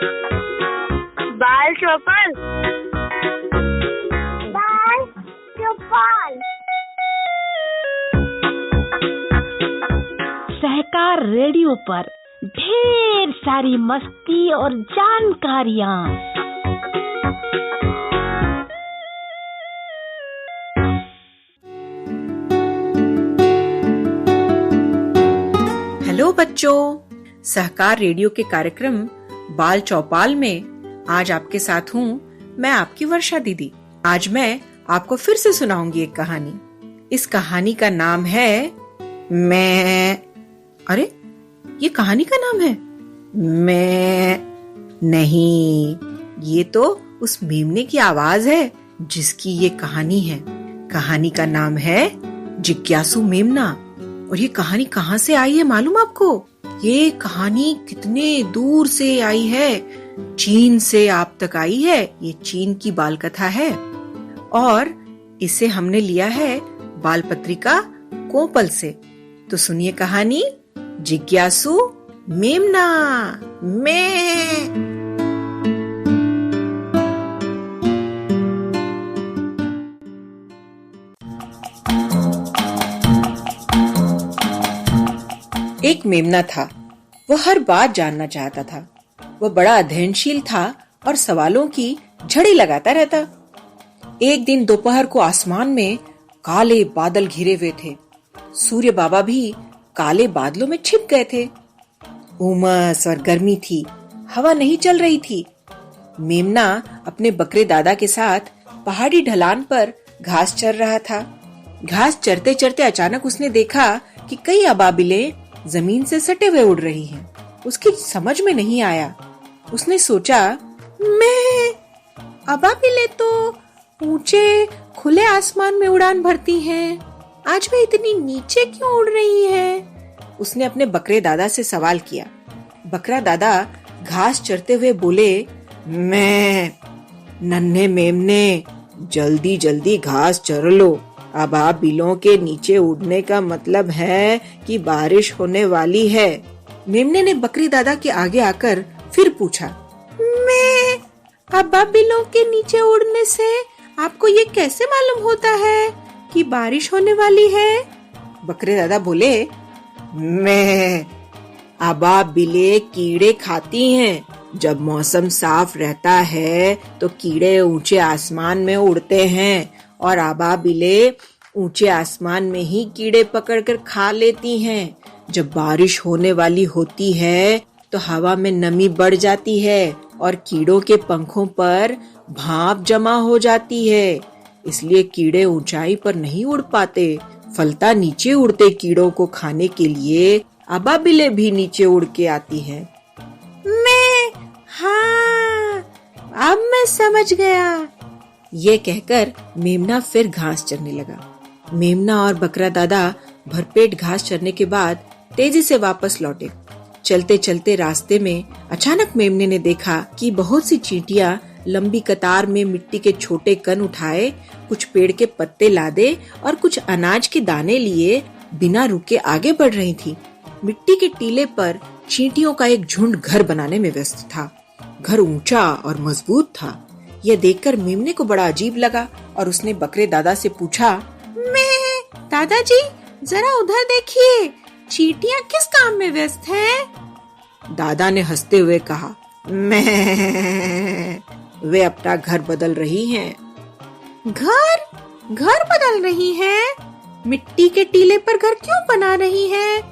बाल चौपाल। बाल चौपाल। सहकार रेडियो पर ढेर सारी मस्ती और जानकारियाँ। हेलो बच्चों, सहकार रेडियो के कार्यक्रम बाल चौपाल में आज आपके साथ हूँ मैं आपकी वर्षा दीदी। आज मैं आपको फिर से सुनाऊंगी एक कहानी। इस कहानी का नाम है मैं। अरे, ये कहानी का नाम है मैं नहीं, ये तो उस मेमने की आवाज है जिसकी ये कहानी है। कहानी का नाम है जिज्ञासु मेमना। और ये कहानी कहाँ से आई है मालूम आपको? ये कहानी कितने दूर से आई है, चीन से आप तक आई है। ये चीन की बाल कथा है और इसे हमने लिया है बाल पत्रिका कोपल से। तो सुनिए कहानी जिज्ञासु मेमना। मैं एक मेमना था। वह हर बात जानना चाहता था। वह बड़ा अध्ययनशील था और सवालों की झड़ी लगाता रहता। एक दिन दोपहर को आसमान में काले बादल घिरे हुए थे। सूर्य बाबा भी काले बादलों में छिप गए थे। उमस और गर्मी थी, हवा नहीं चल रही थी। मेमना अपने बकरे दादा के साथ पहाड़ी ढलान पर घास चर रहा था। घास चरते चरते अचानक उसने देखा कि कई अबाबिलें जमीन से सटे हुए उड़ रही हैं। उसकी समझ में नहीं आया। उसने सोचा, मैं अबाबिलें तो ऊंचे खुले आसमान में उड़ान भरती हैं, आज वे इतनी नीचे क्यों उड़ रही हैं? उसने अपने बकरे दादा से सवाल किया। बकरा दादा घास चरते हुए बोले, मैं नन्हे मेमने, जल्दी जल्दी घास चर लो। अबाबिलों के नीचे उड़ने का मतलब है कि बारिश होने वाली है। मेमने ने बकरी दादा के आगे आकर फिर पूछा, मैं अबाबिलों के नीचे उड़ने से आपको ये कैसे मालूम होता है कि बारिश होने वाली है? बकरे दादा बोले, मैं अबाबिलें कीड़े खाती हैं। जब मौसम साफ रहता है तो कीड़े ऊंचे आसमान में उड़ते हैं और अबाबिलें ऊंचे आसमान में ही कीड़े पकड़कर खा लेती हैं। जब बारिश होने वाली होती है तो हवा में नमी बढ़ जाती है और कीड़ों के पंखों पर भाप जमा हो जाती है। इसलिए कीड़े ऊंचाई पर नहीं उड़ पाते। फलता नीचे उड़ते कीड़ों को खाने के लिए अबाबिलें भी नीचे उड़ के आती हैं। हाँ, अब मैं समझ गया। ये कहकर मेमना फिर घास चरने लगा। मेमना और बकरा दादा भरपेट घास चरने के बाद तेजी से वापस लौटे। चलते चलते रास्ते में अचानक मेमने ने देखा कि बहुत सी चींटियां लंबी कतार में मिट्टी के छोटे कण उठाए, कुछ पेड़ के पत्ते लादे और कुछ अनाज के दाने लिए बिना रुके आगे बढ़ रही थी। मिट्टी के टीले पर चींटियों का एक झुंड घर बनाने में व्यस्त था। घर ऊंचा और मजबूत था। यह देखकर मेमने को बड़ा अजीब लगा और उसने बकरे दादा से पूछा, मैं दादाजी जरा उधर देखिए, चींटियां किस काम में व्यस्त हैं? दादा ने हंसते हुए कहा, मैं वे अपना घर बदल रही हैं। घर बदल रही हैं? मिट्टी के टीले पर घर क्यों बना रही हैं?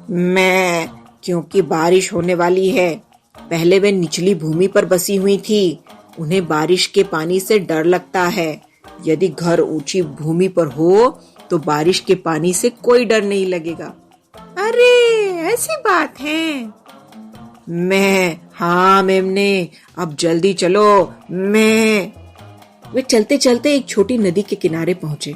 मैं क्योंकि बारिश होने वाली है। पहले वे निचली भूमि पर बसी हुई थी। उन्हें बारिश के पानी से डर लगता है। यदि घर ऊंची भूमि पर हो तो बारिश के पानी से कोई डर नहीं लगेगा। अरे, ऐसी बात है। हाँ मेमने, अब जल्दी चलो। वे चलते चलते एक छोटी नदी के किनारे पहुंचे।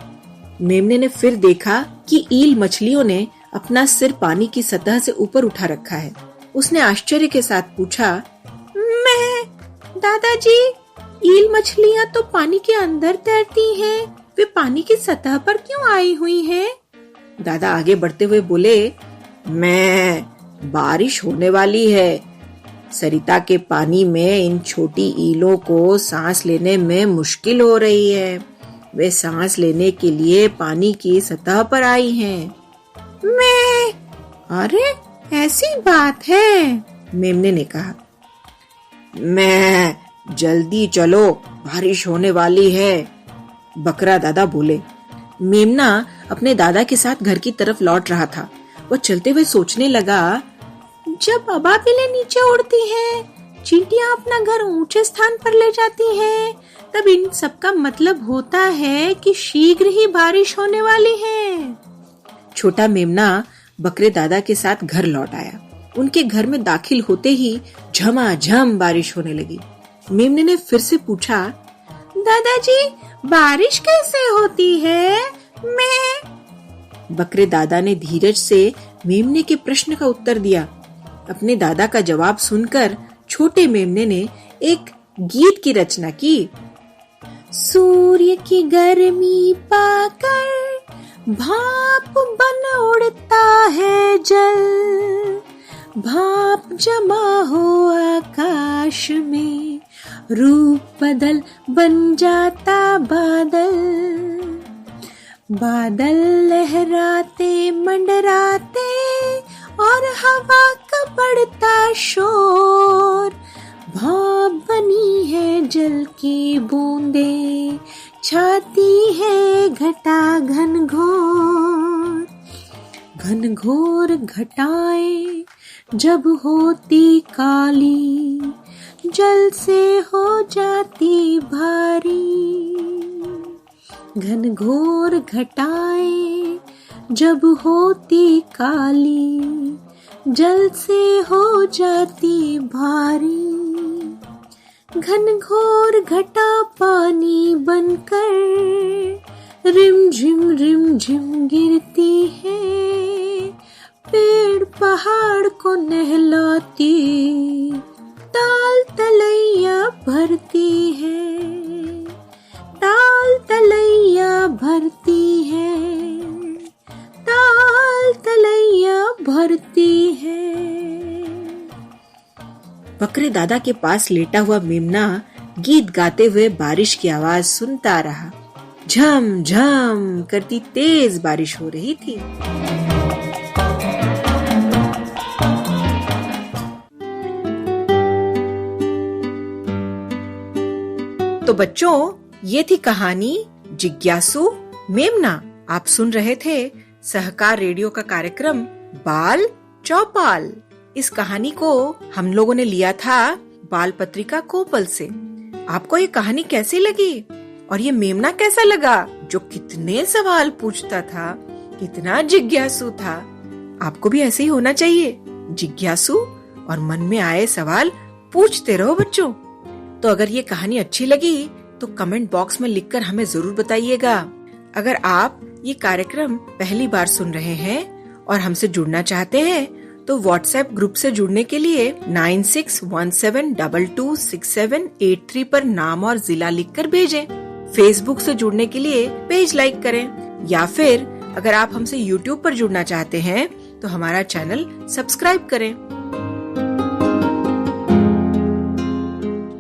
मेमने ने फिर देखा कि ईल मछलियों ने अपना सिर पानी की सतह से ऊपर उठा रखा है। उसने आश्चर्य के साथ पूछा, मैं दादाजी, ईल मछलियां तो पानी के अंदर तैरती हैं, वे पानी की सतह पर क्यों आई हुई हैं? दादा आगे बढ़ते हुए बोले, मैं बारिश होने वाली है, सरिता के पानी में इन छोटी ईलों को सांस लेने में मुश्किल हो रही है। वे सांस लेने के लिए पानी की सतह पर आई हैं। मैं, अरे ऐसी बात है, मेमने ने कहा। मैं, जल्दी चलो, बारिश होने वाली है, बकरा दादा बोले। मेमना अपने दादा के साथ घर की तरफ लौट रहा था। वह चलते हुए सोचने लगा, जब अबाबिलें नीचे उड़ती हैं, चींटियां अपना घर ऊंचे स्थान पर ले जाती हैं, तब इन सब का मतलब होता है कि शीघ्र ही बारिश होने वाली है। छोटा मेमना बकरे दादा के साथ घर लौट आया। उनके घर में दाखिल होते ही झमाझम बारिश होने लगी। मेमने ने फिर से पूछा, दादाजी, बारिश कैसे होती है? बकरे दादा ने धीरज से मेमने के प्रश्न का उत्तर दिया। अपने दादा का जवाब सुनकर छोटे मेमने ने एक गीत की रचना की। सूर्य की गर्मी पाकर भाप बन उड़ता है जल, भाप जमा हो आकाश में, रूप बदल बन जाता बादल, बादल लहराते मंडराते और हवा का बढ़ता शोर, भाप बनी है जल की बूंदे, छाती है घटा घनघोर, घनघोर घटाएं जब होती काली, जल से हो जाती भारी, घनघोर घटाएं जब होती काली, जल से हो जाती भारी, घनघोर घटा पानी बनकर रिम झिम गिरती है, पेड़ पहाड़ को नहलाती, ताल तलैया भरती है, ताल तलैया भरती है, ताल तलैया भरती है। बकरे दादा के पास लेटा हुआ मेमना गीत गाते हुए बारिश की आवाज सुनता रहा। झम झम करती तेज बारिश हो रही थी। तो बच्चों, ये थी कहानी जिज्ञासु मेमना। आप सुन रहे थे सहकार रेडियो का कार्यक्रम बाल चौपाल। इस कहानी को हम लोगों ने लिया था बाल पत्रिका कोपल से। आपको ये कहानी कैसी लगी और ये मेमना कैसा लगा, जो कितने सवाल पूछता था, कितना जिज्ञासु था। आपको भी ऐसे ही होना चाहिए, जिज्ञासु, और मन में आए सवाल पूछते रहो बच्चों। तो अगर ये कहानी अच्छी लगी तो कमेंट बॉक्स में लिखकर हमें जरूर बताइएगा। अगर आप ये कार्यक्रम पहली बार सुन रहे हैं और हमसे जुड़ना चाहते हैं तो व्हाट्सएप ग्रुप से जुड़ने के लिए 9617226783 पर नाम और जिला लिखकर भेजें। फेसबुक से जुड़ने के लिए पेज लाइक करें, या फिर अगर आप हमसे यूट्यूब पर जुड़ना चाहते हैं तो हमारा चैनल सब्सक्राइब करें।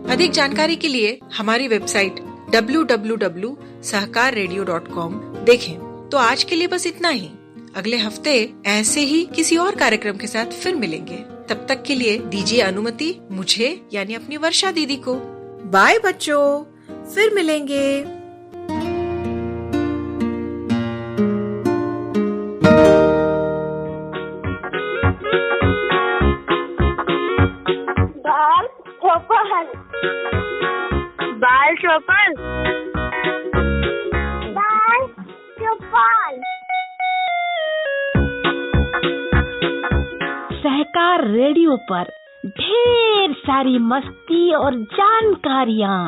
अधिक जानकारी के लिए हमारी वेबसाइट www.sahakarradio.com देखें। तो आज के लिए बस इतना ही। अगले हफ्ते ऐसे ही किसी और कार्यक्रम के साथ फिर मिलेंगे। तब तक के लिए दीजिए अनुमति मुझे यानी अपनी वर्षा दीदी को। बाय बच्चों, फिर मिलेंगे। बाल चौपाल, बाल चौपाल, बाल चौपाल। सहकार रेडियो पर ढेर सारी मस्ती और जानकारियाँ।